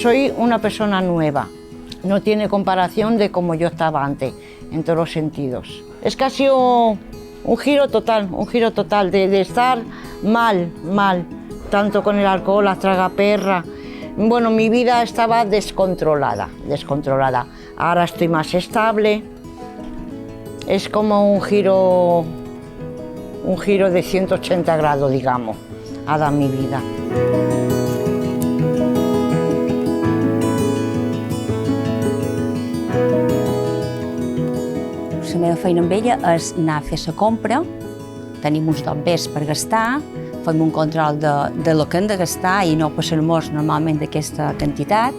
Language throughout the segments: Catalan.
Soy una persona nueva, no tiene comparación de como yo estaba antes, en todos los sentidos. Es que ha sido un giro total de estar mal, tanto con el alcohol, la tragaperra. Bueno, mi vida estaba descontrolada. Ahora estoy más estable. Es como un giro de 180 grados, digamos, ha dado mi vida. La meva feina amb ella és anar a fer la compra, tenim uns dobbers per gastar, fem un control de lo que hem de gastar i no passar-nos normalment d'aquesta quantitat.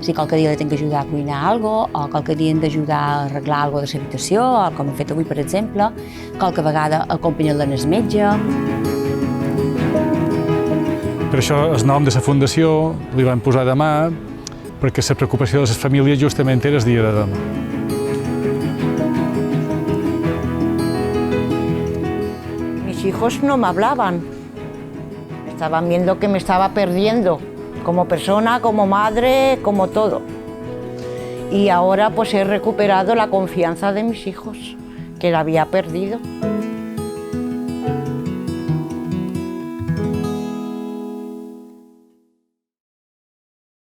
Si qualque dia li tinc que ajudar a cuinar alguna cosa, o qualque dia hem d'ajudar a arreglar alguna cosa de l'habitació, com hem fet avui, per exemple, qualque vegada acompanyar-la al metge. Per això el nom de la fundació li van posar demà, perquè la preocupació de les famílies justament era el dia de demà. Mis hijos no me hablaban, estaban viendo que me estaba perdiendo como persona, como madre, como todo. Y ahora pues he recuperado la confianza de mis hijos, que la había perdido.